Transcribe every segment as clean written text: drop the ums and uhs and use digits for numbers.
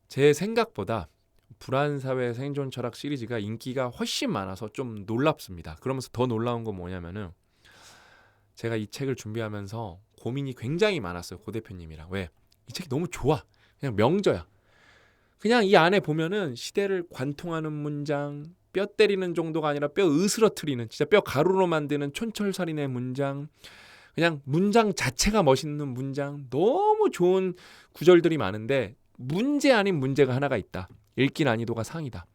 제 생각보다 불안사회 생존 철학 시리즈가 인기가 훨씬 많아서 좀 놀랍습니다. 그러면서 더 놀라운 건 뭐냐면은 제가 이 책을 준비하면서 고민이 굉장히 많았어요. 고 대표님이랑. 왜? 이 책이 너무 좋아. 그냥 명저야. 그냥 이 안에 보면은 시대를 관통하는 문장, 뼈 때리는 정도가 아니라 뼈 으스러뜨리는, 진짜 뼈 가루로 만드는 촌철살인의 문장, 그냥 문장 자체가 멋있는 문장, 너무 좋은 구절들이 많은데 문제 아닌 문제가 하나가 있다. 읽기 난이도가 상이다.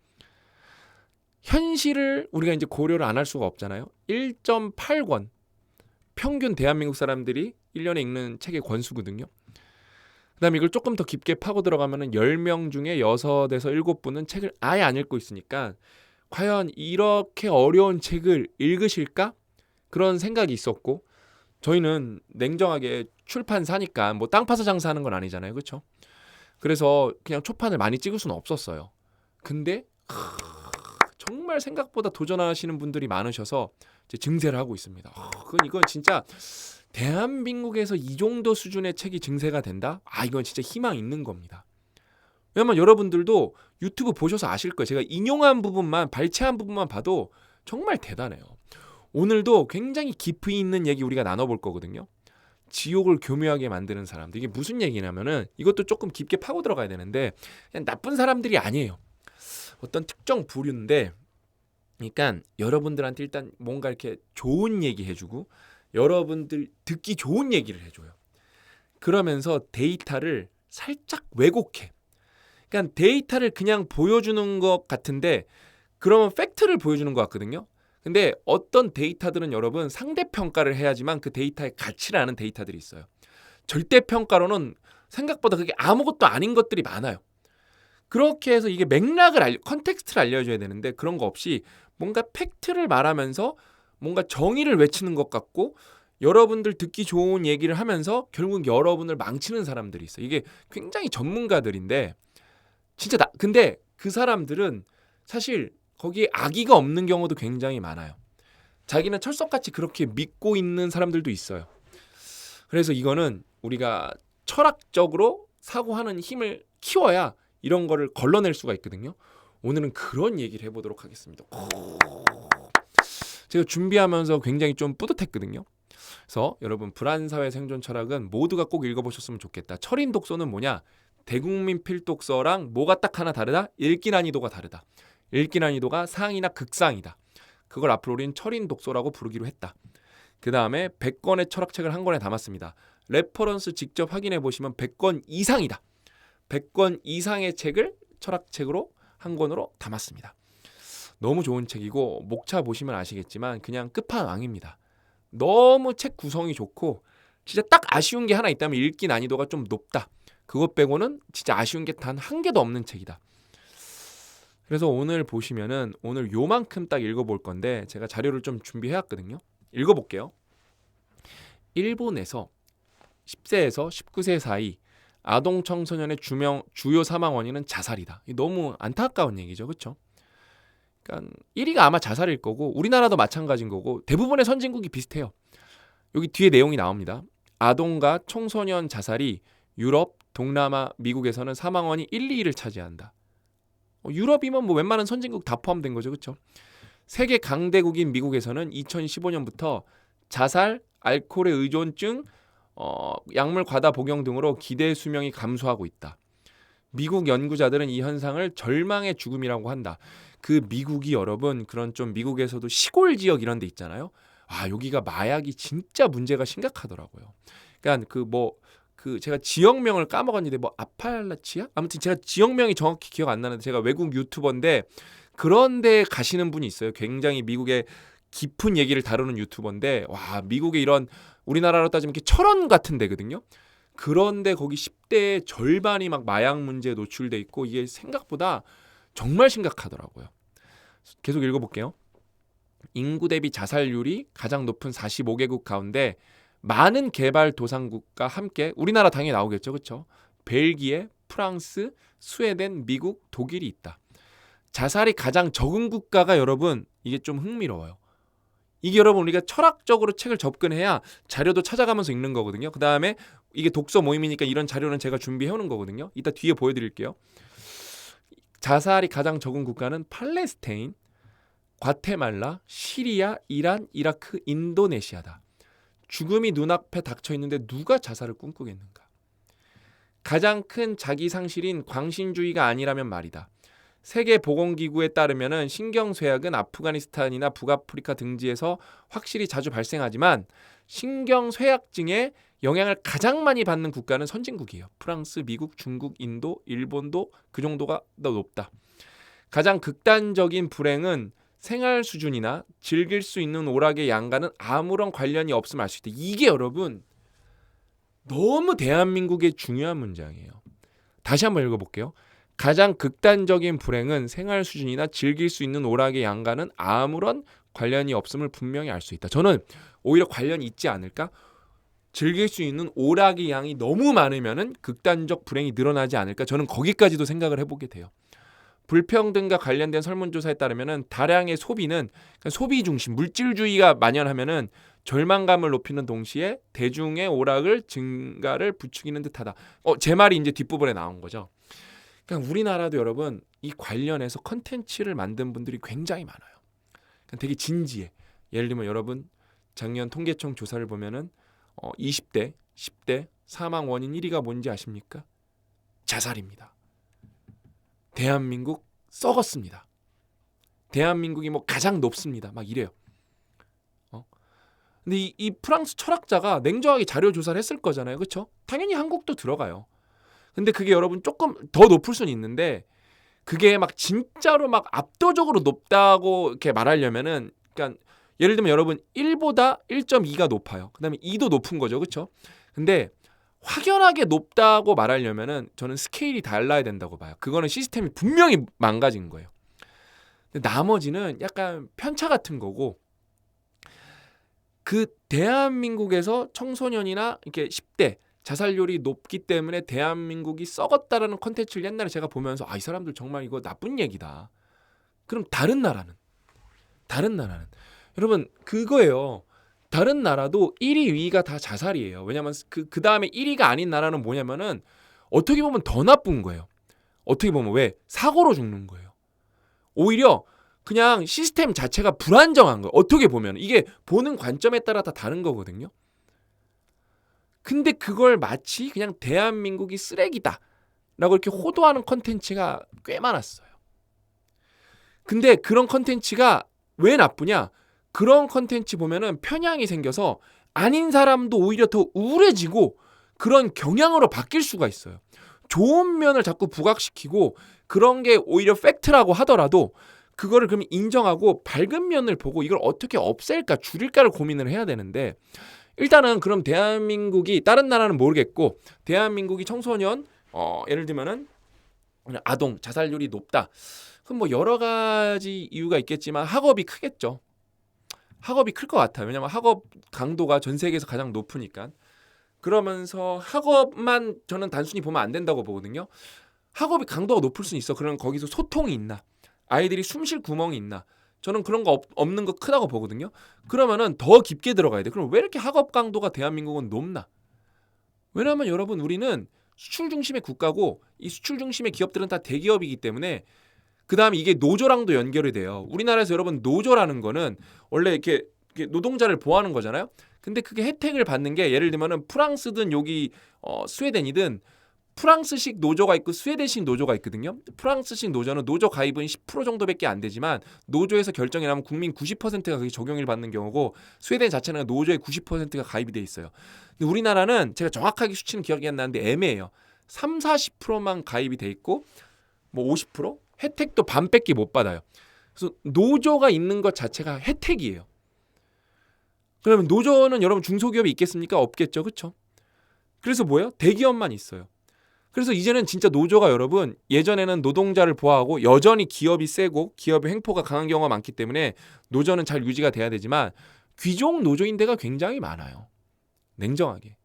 현실을 우리가 이제 고려를 안 할 수가 없잖아요. 1.8권 평균 대한민국 사람들이 1년에 읽는 책의 권수거든요. 그다음에 이걸 조금 더 깊게 파고 들어가면은 10명 중에 6에서 7분은 책을 아예 안 읽고 있으니까 과연 이렇게 어려운 책을 읽으실까? 그런 생각이 있었고, 저희는 냉정하게 출판사니까 뭐 땅 파서 장사하는 건 아니잖아요. 그렇죠? 그래서 그냥 초판을 많이 찍을 수는 없었어요. 근데 정말 생각보다 도전하시는 분들이 많으셔서 이제 증세를 하고 있습니다. 이건 진짜 대한민국에서 이 정도 수준의 책이 증세가 된다? 이건 진짜 희망 있는 겁니다. 왜냐면 여러분들도 유튜브 보셔서 아실 거예요. 제가 인용한 부분만, 발췌한 부분만 봐도 정말 대단해요. 오늘도 굉장히 깊이 있는 얘기 우리가 나눠볼 거거든요. 지옥을 교묘하게 만드는 사람들. 이게 무슨 얘기냐면은 이것도 조금 깊게 파고 들어가야 되는데 그냥 나쁜 사람들이 아니에요. 어떤 특정 부류인데, 그러니까 여러분들한테 일단 뭔가 이렇게 좋은 얘기 해주고 여러분들 듣기 좋은 얘기를 해줘요. 그러면서 데이터를 살짝 왜곡해. 그러니까 데이터를 그냥 보여주는 것 같은데 그러면 팩트를 보여주는 것 같거든요. 근데 어떤 데이터들은 여러분 상대평가를 해야지만 그 데이터의 가치를 아는 데이터들이 있어요. 절대평가로는 생각보다 그게 아무것도 아닌 것들이 많아요. 그렇게 해서 이게 컨텍스트를 알려줘야 되는데 그런 거 없이 뭔가 팩트를 말하면서 뭔가 정의를 외치는 것 같고 여러분들 듣기 좋은 얘기를 하면서 결국 여러분을 망치는 사람들이 있어요. 이게 굉장히 전문가들인데 진짜 근데 그 사람들은 사실 거기에 악의가 없는 경우도 굉장히 많아요. 자기는 철석같이 그렇게 믿고 있는 사람들도 있어요. 그래서 이거는 우리가 철학적으로 사고하는 힘을 키워야 이런 거를 걸러낼 수가 있거든요. 오늘은 그런 얘기를 해보도록 하겠습니다. 제가 준비하면서 굉장히 좀 뿌듯했거든요. 그래서 여러분 불안사회 생존 철학은 모두가 꼭 읽어보셨으면 좋겠다. 철인 독서는 뭐냐? 대국민 필독서랑 뭐가 딱 하나 다르다? 읽기 난이도가 다르다. 읽기 난이도가 상이나 극상이다. 그걸 앞으로 우린 철인 독서라고 부르기로 했다. 그 다음에 100권의 철학책을 한 권에 담았습니다. 레퍼런스 직접 확인해 보시면 100권 이상이다. 100권 이상의 책을 철학책으로 한 권으로 담았습니다. 너무 좋은 책이고 목차 보시면 아시겠지만 그냥 끝판왕입니다. 너무 책 구성이 좋고 진짜 딱 아쉬운 게 하나 있다면 읽기 난이도가 좀 높다. 그것 빼고는 진짜 아쉬운 게 단 한 개도 없는 책이다. 그래서 오늘 보시면은 오늘 요만큼 딱 읽어볼 건데 제가 자료를 좀 준비해왔거든요. 읽어볼게요. 일본에서 10세에서 19세 사이 아동 청소년의 주요 사망 원인은 자살이다. 너무 안타까운 얘기죠. 그렇죠? 그러니까 1위가 아마 자살일 거고 우리나라도 마찬가지인 거고 대부분의 선진국이 비슷해요. 여기 뒤에 내용이 나옵니다. 아동과 청소년 자살이 유럽, 동남아, 미국에서는 사망 원인 1, 2위를 차지한다. 유럽이면 뭐 웬만한 선진국 다 포함된 거죠. 그렇죠? 세계 강대국인 미국에서는 2015년부터 자살, 알코올의 의존증, 약물 과다 복용 등으로 기대 수명이 감소하고 있다. 미국 연구자들은 이 현상을 절망의 죽음이라고 한다. 그 미국이 여러분 그런 좀 미국에서도 시골 지역 이런 데 있잖아요. 여기가 마약이 진짜 문제가 심각하더라고요. 그러니까 제가 지역명을 까먹었는데 아팔라치아? 아무튼 제가 지역명이 정확히 기억 안 나는데 제가 외국 유튜버인데 그런데 가시는 분이 있어요. 굉장히 미국의 깊은 얘기를 다루는 유튜버인데 미국의 이런 우리나라로 따지면 이렇게 철원 같은 데거든요. 그런데 거기 10대의 절반이 막 마약 문제에 노출돼 있고 이게 생각보다 정말 심각하더라고요. 계속 읽어볼게요. 인구 대비 자살률이 가장 높은 45개국 가운데 많은 개발도상국과 함께 우리나라 당연히 나오겠죠. 그렇죠? 벨기에, 프랑스, 스웨덴, 미국, 독일이 있다. 자살이 가장 적은 국가가 여러분 이게 좀 흥미로워요. 이게 여러분 우리가 철학적으로 책을 접근해야 자료도 찾아가면서 읽는 거거든요. 그 다음에 이게 독서 모임이니까 이런 자료는 제가 준비해오는 거거든요. 이따 뒤에 보여드릴게요. 자살이 가장 적은 국가는 팔레스타인, 과테말라, 시리아, 이란, 이라크, 인도네시아다. 죽음이 눈앞에 닥쳐 있는데 누가 자살을 꿈꾸겠는가? 가장 큰 자기 상실인 광신주의가 아니라면 말이다. 세계보건기구에 따르면 신경쇠약은 아프가니스탄이나 북아프리카 등지에서 확실히 자주 발생하지만 신경쇠약증에 영향을 가장 많이 받는 국가는 선진국이에요. 프랑스, 미국, 중국, 인도, 일본도 그 정도가 더 높다. 가장 극단적인 불행은 생활 수준이나 즐길 수 있는 오락의 양과는 아무런 관련이 없음을 알 수 있다. 이게 여러분 너무 대한민국의 중요한 문장이에요. 다시 한번 읽어볼게요. 가장 극단적인 불행은 생활 수준이나 즐길 수 있는 오락의 양과는 아무런 관련이 없음을 분명히 알 수 있다. 저는 오히려 관련이 있지 않을까? 즐길 수 있는 오락의 양이 너무 많으면은 극단적 불행이 늘어나지 않을까? 저는 거기까지도 생각을 해보게 돼요. 불평등과 관련된 설문조사에 따르면은 다량의 소비는 그러니까 소비 중심, 물질주의가 만연하면은 절망감을 높이는 동시에 대중의 오락을 증가를 부추기는 듯하다. 제 말이 이제 뒷부분에 나온 거죠. 그러니까 우리나라도 여러분 이 관련해서 컨텐츠를 만든 분들이 굉장히 많아요. 그러니까 되게 진지해. 예를 들면 여러분 작년 통계청 조사를 보면은 20대, 10대 사망 원인 1위가 뭔지 아십니까? 자살입니다. 대한민국 썩었습니다. 대한민국이 뭐 가장 높습니다. 막 이래요. 근데 이 프랑스 철학자가 냉정하게 자료 조사를 했을 거잖아요. 그렇죠? 당연히 한국도 들어가요. 근데 그게 여러분 조금 더 높을 수는 있는데 그게 막 진짜로 막 압도적으로 높다고 이렇게 말하려면은 그러니까 예를 들면 여러분 1보다 1.2가 높아요. 그다음에 2도 높은 거죠. 그렇죠? 근데 확연하게 높다고 말하려면은 저는 스케일이 달라야 된다고 봐요. 그거는 시스템이 분명히 망가진 거예요. 근데 나머지는 약간 편차 같은 거고 그 대한민국에서 청소년이나 이렇게 10대 자살률이 높기 때문에 대한민국이 썩었다라는 콘텐츠를 옛날에 제가 보면서 이 사람들 정말 이거 나쁜 얘기다. 그럼 다른 나라는 여러분 그거예요. 다른 나라도 1위, 2위가 다 자살이에요. 왜냐하면 그 다음에 1위가 아닌 나라는 뭐냐면은 어떻게 보면 더 나쁜 거예요. 어떻게 보면 왜? 사고로 죽는 거예요. 오히려 그냥 시스템 자체가 불안정한 거예요. 어떻게 보면 이게 보는 관점에 따라 다 다른 거거든요. 근데 그걸 마치 그냥 대한민국이 쓰레기다 라고 이렇게 호도하는 컨텐츠가 꽤 많았어요. 근데 그런 컨텐츠가 왜 나쁘냐? 그런 컨텐츠 보면은 편향이 생겨서 아닌 사람도 오히려 더 우울해지고 그런 경향으로 바뀔 수가 있어요. 좋은 면을 자꾸 부각시키고 그런 게 오히려 팩트라고 하더라도 그거를 그러면 인정하고 밝은 면을 보고 이걸 어떻게 없앨까 줄일까를 고민을 해야 되는데 일단은 그럼 대한민국이 다른 나라는 모르겠고 대한민국이 청소년 예를 들면은 아동 자살률이 높다. 그럼 뭐 여러 가지 이유가 있겠지만 학업이 크겠죠. 학업이 클 것 같아요. 왜냐하면 학업 강도가 전 세계에서 가장 높으니까. 그러면서 학업만 저는 단순히 보면 안 된다고 보거든요. 학업이 강도가 높을 수는 있어. 그럼 거기서 소통이 있나? 아이들이 숨 쉴 구멍이 있나? 저는 그런 거 없는 거 크다고 보거든요. 그러면은 더 깊게 들어가야 돼. 그럼 왜 이렇게 학업 강도가 대한민국은 높나? 왜냐하면 여러분 우리는 수출 중심의 국가고 이 수출 중심의 기업들은 다 대기업이기 때문에 그 다음에 이게 노조랑도 연결이 돼요. 우리나라에서 여러분 노조라는 거는 원래 이렇게 노동자를 보호하는 거잖아요. 근데 그게 혜택을 받는 게 예를 들면은 프랑스든 여기 스웨덴이든 프랑스식 노조가 있고 스웨덴식 노조가 있거든요. 프랑스식 노조는 노조 가입은 10% 정도밖에 안 되지만 노조에서 결정이 나면 국민 90%가 그게 적용을 받는 경우고 스웨덴 자체는 노조의 90%가 가입이 돼 있어요. 근데 우리나라는 제가 정확하게 수치는 기억이 안 나는데 애매해요. 3, 40%만 가입이 돼 있고 뭐 50%? 혜택도 반밖에 못 받아요. 그래서 노조가 있는 것 자체가 혜택이에요. 그러면 노조는 여러분 중소기업이 있겠습니까? 없겠죠. 그렇죠? 그래서 뭐예요? 대기업만 있어요. 그래서 이제는 진짜 노조가 여러분 예전에는 노동자를 보호하고 여전히 기업이 세고 기업의 횡포가 강한 경우가 많기 때문에 노조는 잘 유지가 돼야 되지만 귀족 노조인 데가 굉장히 많아요. 냉정하게.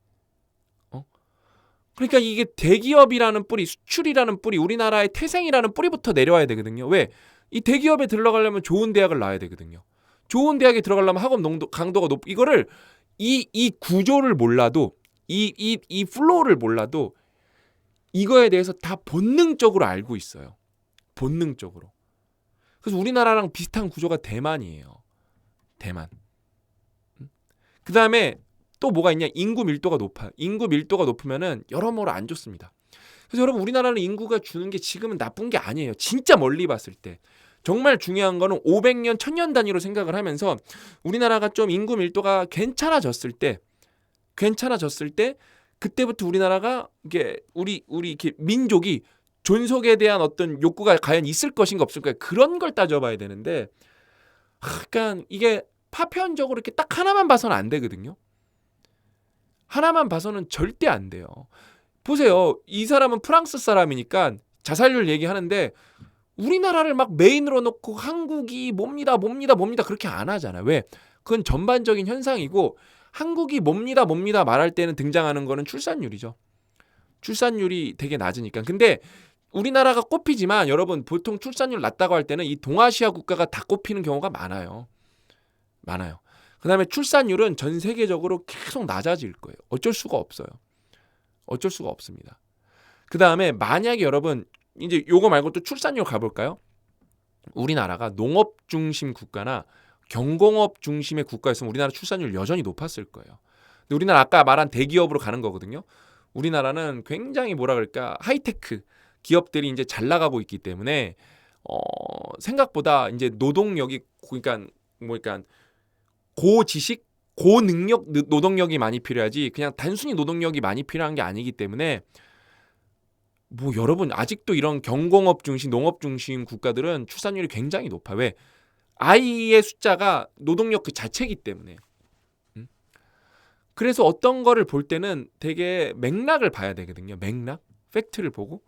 그러니까 이게 대기업이라는 뿌리, 수출이라는 뿌리, 우리나라의 태생이라는 뿌리부터 내려와야 되거든요. 왜? 이 대기업에 들어가려면 좋은 대학을 나와야 되거든요. 좋은 대학에 들어가려면 학업 강도가 이거를 이 구조를 몰라도 이 플로우를 몰라도 이거에 대해서 다 본능적으로 알고 있어요. 본능적으로. 그래서 우리나라랑 비슷한 구조가 대만이에요. 대만. 그 다음에 또 뭐가 있냐? 인구 밀도가 높아요. 인구 밀도가 높으면은 여러모로 안 좋습니다. 그래서 여러분 우리나라는 인구가 주는 게 지금은 나쁜 게 아니에요. 진짜 멀리 봤을 때. 정말 중요한 거는 500년, 1000년 단위로 생각을 하면서 우리나라가 좀 인구 밀도가 괜찮아졌을 때 그때부터 우리나라가 이게 우리 이렇게 민족이 존속에 대한 어떤 욕구가 과연 있을 것인가 없을까 그런 걸 따져봐야 되는데 그러니까 이게 파편적으로 이렇게 딱 하나만 봐서는 안 되거든요. 하나만 봐서는 절대 안 돼요. 보세요. 이 사람은 프랑스 사람이니까 자살률 얘기하는데 우리나라를 막 메인으로 놓고 한국이 뭡니다 그렇게 안 하잖아요. 왜? 그건 전반적인 현상이고 한국이 뭡니다 말할 때는 등장하는 거는 출산율이죠. 출산율이 되게 낮으니까. 근데 우리나라가 꼽히지만 여러분 보통 출산율 낮다고 할 때는 이 동아시아 국가가 다 꼽히는 경우가 많아요. 그 다음에 출산율은 전 세계적으로 계속 낮아질 거예요. 어쩔 수가 없어요. 어쩔 수가 없습니다. 그 다음에 만약에 여러분 이제 요거 말고 또 출산율 가볼까요? 우리나라가 농업 중심 국가나 경공업 중심의 국가였으면 우리나라 출산율 여전히 높았을 거예요. 근데 우리나라 아까 말한 대기업으로 가는 거거든요. 우리나라는 굉장히 뭐라 그럴까 하이테크 기업들이 이제 잘 나가고 있기 때문에 생각보다 이제 노동력이 그러니까 고지식 고능력 노동력이 많이 필요하지 그냥 단순히 노동력이 많이 필요한 게 아니기 때문에 뭐 여러분 아직도 이런 경공업 중심 농업 중심 국가들은 출산율이 굉장히 높아. 왜? 아이의 숫자가 노동력 그 자체이기 때문에. 그래서 어떤 거를 볼 때는 되게 맥락을 봐야 되거든요. 맥락, 팩트를 보고.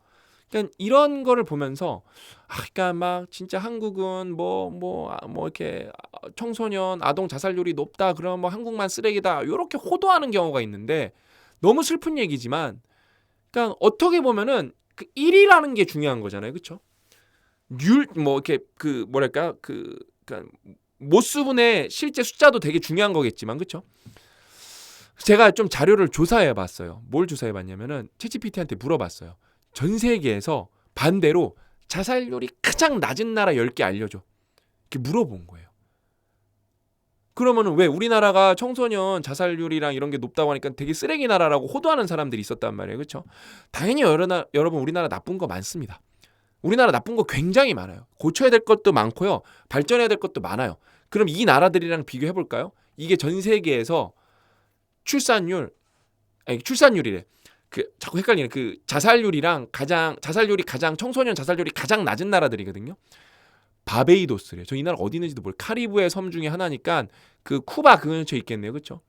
그러니까 이런 거를 보면서 그러니까 막 진짜 한국은 뭐 이렇게 청소년 아동 자살률이 높다. 그러면 뭐 한국만 쓰레기다. 이렇게 호도하는 경우가 있는데 너무 슬픈 얘기지만, 그러니까 어떻게 보면은 그 1이라는 게 중요한 거잖아요, 그렇죠? 이렇게 그러니까 모수분의 실제 숫자도 되게 중요한 거겠지만, 그렇죠? 제가 좀 자료를 조사해봤어요. 뭘 조사해봤냐면은 챗GPT한테 물어봤어요. 전 세계에서 반대로 자살률이 가장 낮은 나라 10개 알려줘. 이렇게 물어본 거예요. 그러면은 왜 우리나라가 청소년 자살률이랑 이런 게 높다고 하니까 되게 쓰레기 나라라고 호도하는 사람들이 있었단 말이에요. 그렇죠? 당연히 여러분 우리나라 나쁜 거 많습니다. 우리나라 나쁜 거 굉장히 많아요. 고쳐야 될 것도 많고요. 발전해야 될 것도 많아요. 그럼 이 나라들이랑 비교해 볼까요? 이게 전 세계에서 출산율이래. 자꾸 헷갈리네. 자살률이 가장 청소년 자살률이 가장 낮은 나라들이거든요. 바베이도스래요. 저 이 나라 어디 있는지도 모르겠어요. 카리브해 섬 중에 하나니까 그 쿠바 근처에 있겠네요. 그렇죠?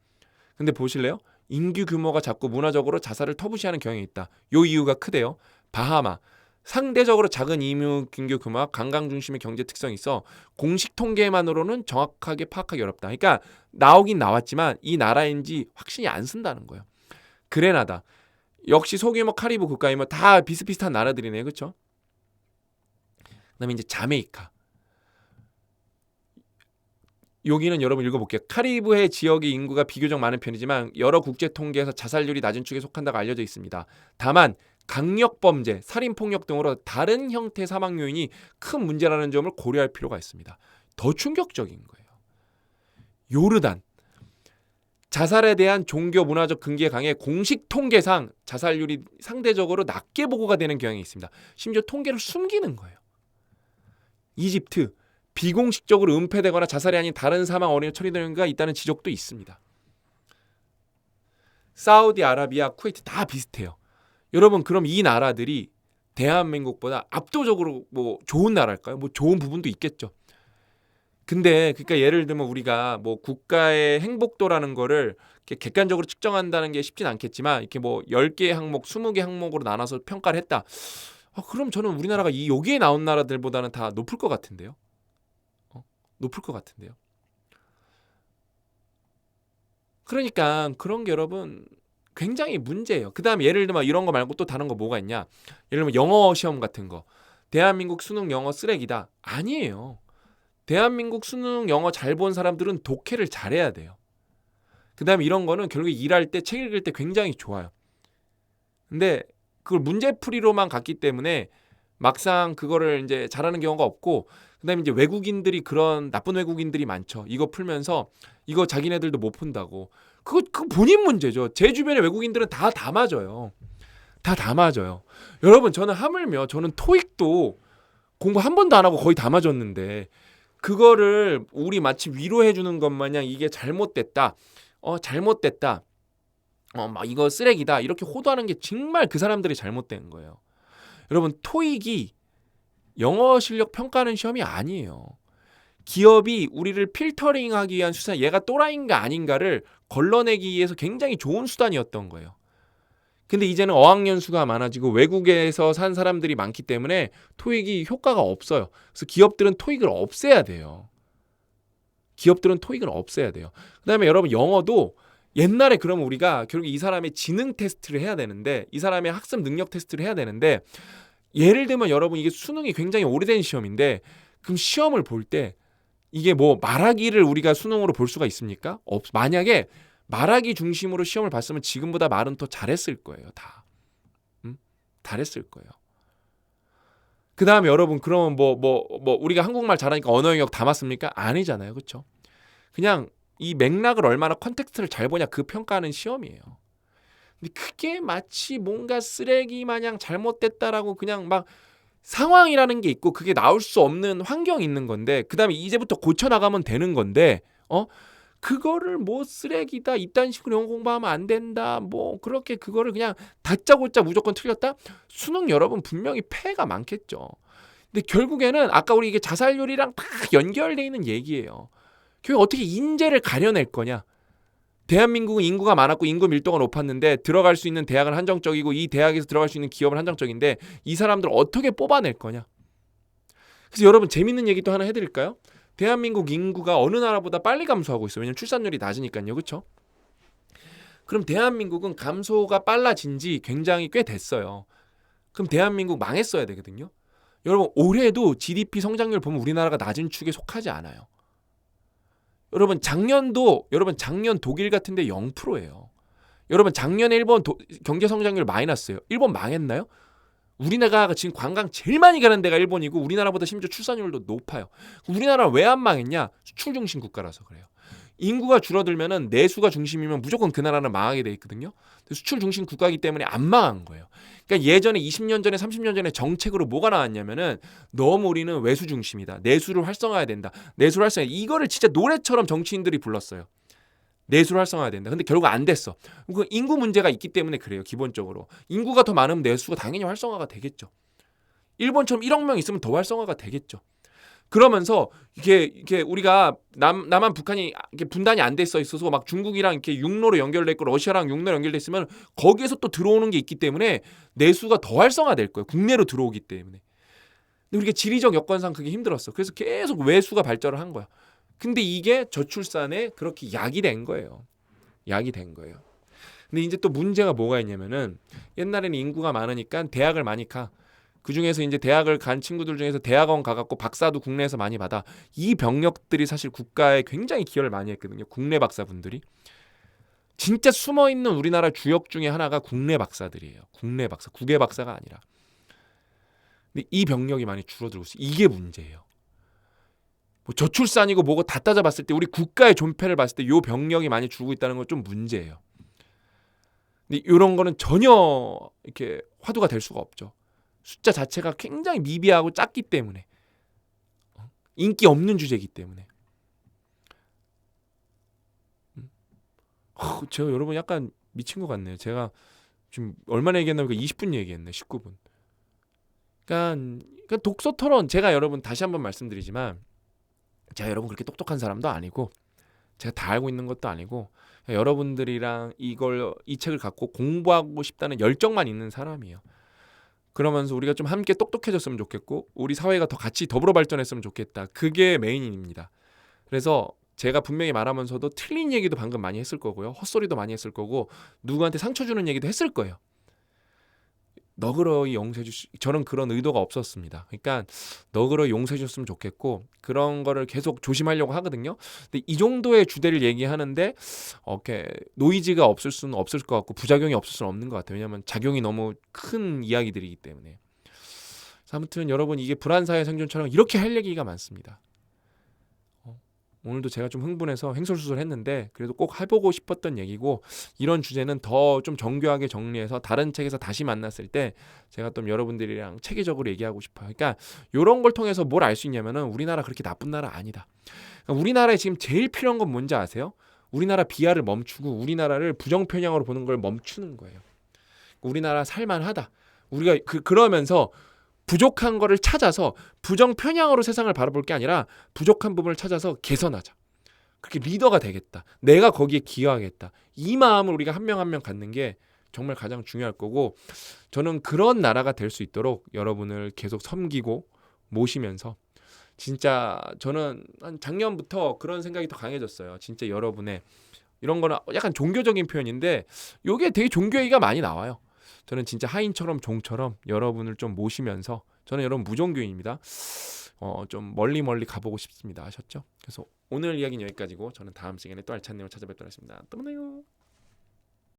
근데 보실래요? 인구 규모가 작고 문화적으로 자살을 터부시하는 경향이 있다. 요 이유가 크대요. 바하마. 상대적으로 작은 인구 규모와 관광 중심의 경제 특성이 있어 공식 통계만으로는 정확하게 파악하기 어렵다. 그러니까 나오긴 나왔지만 이 나라인지 확신이 안 쓴다는 거예요. 그레나다. 역시 소규모 카리브 국가이면 다 비슷비슷한 나라들이네. 그렇죠? 그다음에 이제 자메이카. 여기는 여러분 읽어볼게요. 카리브해 지역의 인구가 비교적 많은 편이지만 여러 국제 통계에서 자살률이 낮은 축에 속한다고 알려져 있습니다. 다만 강력범죄, 살인폭력 등으로 다른 형태의 사망 요인이 큰 문제라는 점을 고려할 필요가 있습니다. 더 충격적인 거예요. 요르단. 자살에 대한 종교 문화적 근기에 강해 공식 통계상 자살률이 상대적으로 낮게 보고가 되는 경향이 있습니다. 심지어 통계를 숨기는 거예요. 이집트. 비공식적으로 은폐되거나 자살이 아닌 다른 사망 원인으로 처리되는 경우가 있다는 지적도 있습니다. 사우디아라비아, 쿠웨이트 다 비슷해요. 여러분 그럼 이 나라들이 대한민국보다 압도적으로 뭐 좋은 나라일까요? 뭐 좋은 부분도 있겠죠. 근데 그러니까 예를 들면 우리가 뭐 국가의 행복도라는 거를 이렇게 객관적으로 측정한다는 게 쉽진 않겠지만 이렇게 뭐 10개 항목, 20개 항목으로 나눠서 평가를 했다. 그럼 저는 우리나라가 여기에 나온 나라들보다는 다 높을 것 같은데요. 높을 것 같은데요. 그러니까 그런 게 여러분 굉장히 문제예요. 그다음에 예를 들면 이런 거 말고 또 다른 거 뭐가 있냐. 예를 들면 영어 시험 같은 거. 대한민국 수능 영어 쓰레기다. 아니에요. 대한민국 수능 영어 잘 본 사람들은 독해를 잘해야 돼요. 그다음에 이런 거는 결국에 일할 때 책 읽을 때 굉장히 좋아요. 근데 그걸 문제풀이로만 갔기 때문에 막상 그거를 이제 잘하는 경우가 없고, 그다음에 이제 외국인들이 그런 나쁜 외국인들이 많죠. 이거 풀면서 이거 자기네들도 못 푼다고. 그거 본인 문제죠. 제 주변의 외국인들은 다 맞아요. 다 맞아요. 여러분, 저는 하물며 저는 토익도 공부 한 번도 안 하고 거의 다 맞았는데, 그거를 우리 마치 위로해 주는 것 마냥 이게 잘못됐다. 잘못됐다. 막 이거 쓰레기다. 이렇게 호도하는 게 정말 그 사람들이 잘못된 거예요. 여러분, 토익이 영어 실력 평가하는 시험이 아니에요. 기업이 우리를 필터링하기 위한 수단, 얘가 또라이인가 아닌가를 걸러내기 위해서 굉장히 좋은 수단이었던 거예요. 근데 이제는 어학연수가 많아지고 외국에서 산 사람들이 많기 때문에 토익이 효과가 없어요. 그래서 기업들은 토익을 없애야 돼요. 그다음에 여러분, 영어도 옛날에 그러면 우리가 결국 이 사람의 지능 테스트를 해야 되는데, 이 사람의 학습 능력 테스트를 해야 되는데, 예를 들면 여러분, 이게 수능이 굉장히 오래된 시험인데, 그럼 시험을 볼 때 이게 뭐 말하기를 우리가 수능으로 볼 수가 있습니까? 만약에 말하기 중심으로 시험을 봤으면 지금보다 말은 더 잘했을 거예요. 잘했을 거예요. 그 다음에 여러분, 그러면 뭐 우리가 한국말 잘하니까 언어 영역 다 맞습니까? 아니잖아요. 그렇죠? 그냥 이 맥락을 얼마나 컨텍스트를 잘 보냐, 그 평가하는 시험이에요. 근데 그게 마치 뭔가 쓰레기 마냥 잘못됐다라고 그냥 막, 상황이라는 게 있고 그게 나올 수 없는 환경이 있는 건데, 그 다음에 이제부터 고쳐나가면 되는 건데, 그거를 뭐 쓰레기다, 이딴 식으로 영어 공부하면 안 된다, 뭐 그렇게 그거를 그냥 다짜고짜 무조건 틀렸다? 수능 여러분 분명히 폐해가 많겠죠. 근데 결국에는 아까 우리 이게 자살률이랑 다 연결돼 있는 얘기예요. 결국 어떻게 인재를 가려낼 거냐. 대한민국은 인구가 많았고 인구 밀도가 높았는데 들어갈 수 있는 대학은 한정적이고 이 대학에서 들어갈 수 있는 기업은 한정적인데, 이 사람들을 어떻게 뽑아낼 거냐. 그래서 여러분, 재밌는 얘기 또 하나 해드릴까요? 대한민국 인구가 어느 나라보다 빨리 감소하고 있어요. 왜냐면 출산율이 낮으니까요. 그렇죠? 그럼 대한민국은 감소가 빨라진 지 굉장히 꽤 됐어요. 그럼 대한민국 망했어야 되거든요. 여러분, 올해도 GDP 성장률 보면 우리나라가 낮은 축에 속하지 않아요. 여러분, 작년 독일 같은 데 0%예요. 여러분, 작년에 일본 경제 성장률 마이너스예요. 일본 망했나요? 우리나라가 지금 관광 제일 많이 가는 데가 일본이고 우리나라보다 심지어 출산율도 높아요. 우리나라 왜 안 망했냐? 수출 중심 국가라서 그래요. 인구가 줄어들면은 내수가 중심이면 무조건 그 나라는 망하게 돼 있거든요. 수출 중심 국가이기 때문에 안 망한 거예요. 그러니까 예전에 20년 전에 30년 전에 정책으로 뭐가 나왔냐면은, 너무 우리는 외수 중심이다. 내수를 활성화해야 된다. 내수를 활성화. 이거를 진짜 노래처럼 정치인들이 불렀어요. 내수를 활성화해야 된다. 근데 결국 안 됐어. 그 인구 문제가 있기 때문에 그래요. 기본적으로 인구가 더 많으면 내수가 당연히 활성화가 되겠죠. 일본처럼 1억 명 있으면 더 활성화가 되겠죠. 그러면서 이게 우리가 남한 북한이 이렇게 분단이 안 돼 있어서 막 중국이랑 이렇게 육로로 연결돼 있고 러시아랑 육로로 연결돼 있으면 거기에서 또 들어오는 게 있기 때문에 내수가 더 활성화될 거예요. 국내로 들어오기 때문에. 근데 우리가 지리적 여건상 그게 힘들었어. 그래서 계속 외수가 발전을 한 거야. 근데 이게 저출산에 그렇게 약이 된 거예요. 근데 이제 또 문제가 뭐가 있냐면은, 옛날에는 인구가 많으니까 대학을 많이 가. 그 중에서 이제 대학을 간 친구들 중에서 대학원 가갖고 박사도 국내에서 많이 받아. 이 병력들이 사실 국가에 굉장히 기여를 많이 했거든요. 국내 박사분들이. 진짜 숨어있는 우리나라 주역 중에 하나가 국내 박사들이에요. 국내 박사, 국외 박사가 아니라. 근데 이 병력이 많이 줄어들고 있어요. 이게 문제예요. 뭐 저출산이고 뭐고 다 따져봤을 때 우리 국가의 존폐를 봤을 때 이 병력이 많이 줄고 있다는 건 좀 문제예요. 근데 이런 거는 전혀 이렇게 화두가 될 수가 없죠. 숫자 자체가 굉장히 미비하고 작기 때문에, 인기 없는 주제이기 때문에. 제가 여러분 약간 미친 것 같네요. 제가 지금 얼마나 얘기했나 보니까 20분 얘기했네. 19분. 그러니까 독서 토론, 제가 여러분 다시 한번 말씀드리지만, 제가 여러분 그렇게 똑똑한 사람도 아니고 제가 다 알고 있는 것도 아니고, 여러분들이랑 이 책을 갖고 공부하고 싶다는 열정만 있는 사람이에요. 그러면서 우리가 좀 함께 똑똑해졌으면 좋겠고 우리 사회가 더 같이 더불어 발전했으면 좋겠다. 그게 메인입니다. 그래서 제가 분명히 말하면서도 틀린 얘기도 방금 많이 했을 거고요. 헛소리도 많이 했을 거고 누구한테 상처 주는 얘기도 했을 거예요. 너그러이 용서해 저는 그런 의도가 없었습니다. 그러니까 너그러이 용서해 줬으면 좋겠고 그런 거를 계속 조심하려고 하거든요. 근데 이 정도의 주제를 얘기하는데 노이즈가 없을 수는 없을 것 같고 부작용이 없을 수는 없는 것 같아요. 왜냐하면 작용이 너무 큰 이야기들이기 때문에. 아무튼 여러분 이게 불안사회 생존처럼 이렇게 할 얘기가 많습니다. 오늘도 제가 좀 흥분해서 횡설수설했는데 그래도 꼭 해보고 싶었던 얘기고 이런 주제는 더 좀 정교하게 정리해서 다른 책에서 다시 만났을 때 제가 또 여러분들이랑 체계적으로 얘기하고 싶어요. 그러니까 이런 걸 통해서 뭘 알 수 있냐면은 우리나라 그렇게 나쁜 나라 아니다. 그러니까 우리나라에 지금 제일 필요한 건 뭔지 아세요? 우리나라 비하를 멈추고 우리나라를 부정편향으로 보는 걸 멈추는 거예요. 우리나라 살만하다. 우리가 그러면서 부족한 거를 찾아서 부정 편향으로 세상을 바라볼 게 아니라 부족한 부분을 찾아서 개선하자. 그렇게 리더가 되겠다. 내가 거기에 기여하겠다. 이 마음을 우리가 한 명 한 명 갖는 게 정말 가장 중요할 거고 저는 그런 나라가 될 수 있도록 여러분을 계속 섬기고 모시면서 진짜 저는 한 작년부터 그런 생각이 더 강해졌어요. 진짜 여러분의 이런 거는 약간 종교적인 표현인데 이게 되게 종교 얘기가 많이 나와요. 저는 진짜 하인처럼 종처럼 여러분을 좀 모시면서 저는 여러분 무종교인입니다. 좀 멀리 가보고 싶습니다. 아셨죠? 그래서 오늘 이야기는 여기까지고 저는 다음 시간에 또 알찬 내용 찾아뵙도록 하겠습니다. 또 만나요.